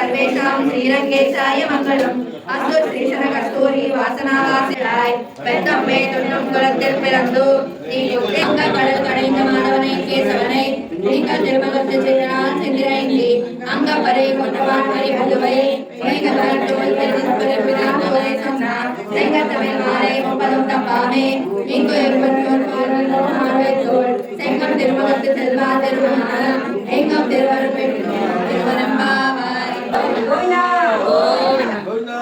सर्वेषां श्रीरंगेशाय मंगलम अस्तु श्रीशर कस्तूरी वासनावासिलाय वेत्तम्मे तुण्यं कुलत्तिल पिरंदु नी युक्ति अंग கடல் கடைந்த மாணவனை கேசவனை நீங்க திருமகத்து சிந்தனால் சிந்திரைந்தி அங்க பரை கொண்டவான் மரி பதுவை மேகவர் தோல் பெருதிற்பது பிதாந்தோரை சொன்னா செங்கத்தமிழ் மாலை முப்பதும் தப்பாமே இங்கு இருப்பற்றோர் பார்வை தோல் செங்கம் திருமகத்து செல்வா திருமணம் எங்கம் திருவரும் திருவரம்பாவாய் கோவிந்தா கோவிந்தா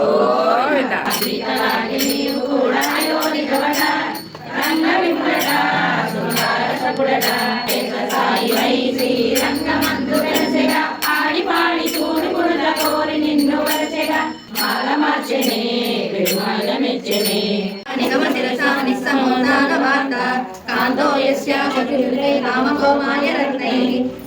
கோவிந்தா ஸ்ரீகலாகி கூடாயோ நிகவன రంగ విమలట సుందర సకుడట ఏకసాయి వై శ్రీరంగమందు వెలసెగా ఆడి పాడి చూడు కుడుల కోరి నిన్ను వరసెగా మాల మార్చెనే పెరుమాల మెచ్చెనే నిగమ శిరసా నిస్సమోదాన వార్త కాంతో యస్య పతిరులే కామకోమాయ రత్నై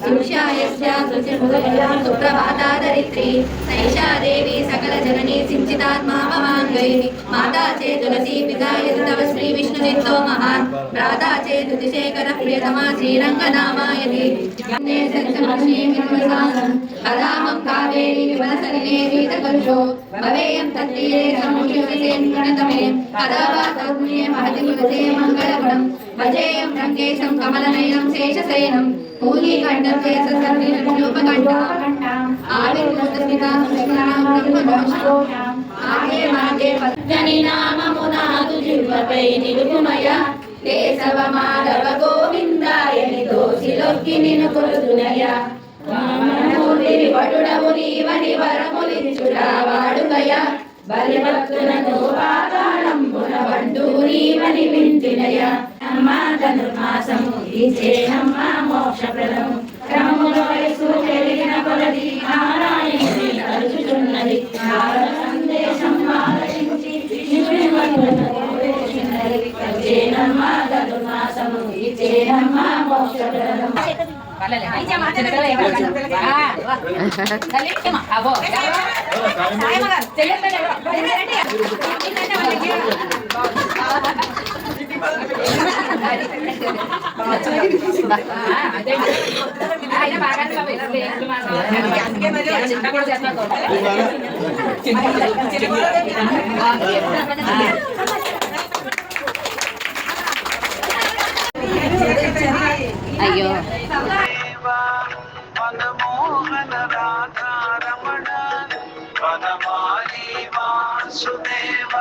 సుష్యా యస్య సుచిర్ముదయా సుప్రభాతా దరిత్రి సైషా దేవి సకల జననీ సించితాత్మా మమాంగై మాతా చే తులసీ పితా యది తవ శ్రీ విష్ణు చిత్తో మహాన్ భ్రాతా చే తుతిశేఖర ప్రియతమా శ్రీరంగనామాయతి జ్ఞానే సత్యమశ్రీ విద్వసానం కదామం కావేరీ విమలసలినే వీతకలుషో భవేయం తత్తీరే సముష్యసేన్ గణతమే కదా వా తౌన్యే మహతి కులసే మంగళగుణం భజేయం రంగేశం కమలనయనం శేషసేనం మూలీకంఠం చేసర్విరూపకంఠం ఆవిర్భూతస్మితా సుష్ణాం బ్రహ్మదోషం ఆగే మాగే పద్మని నామమునాదు జిహ్వపై నిలుపుమయ కేశవ మాధవ గోవిందాయని దోషిలొక్కి నిన్ను కొలుతునయ వామనమూర్తిని వటుడవు నీవని వరములిచ్చుట వాడుకయ బలిభక్తునకు పాతాళంబున బంటు నీవని వింటినయ అమ్మ ధనుర్మాసము ఇచ్చేనమ్మ మోక్షప్రదము క్రమములో వయసు పెరిగిన కొలది నారాయణుని తలుచుచున్నది సందేశం ఆలకించి ఇచ్చేనమ్మ ధనుర్మాసము ఇచ్చేనమ్మ మోక్షప్రదము అయ్యో मनमोहन राधा रमण वनमाली वासुदेव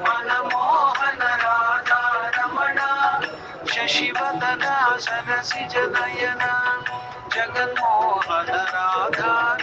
मनमोहन राधा रमण शशिवदन सरसिज नयन जगन्मोहन राधा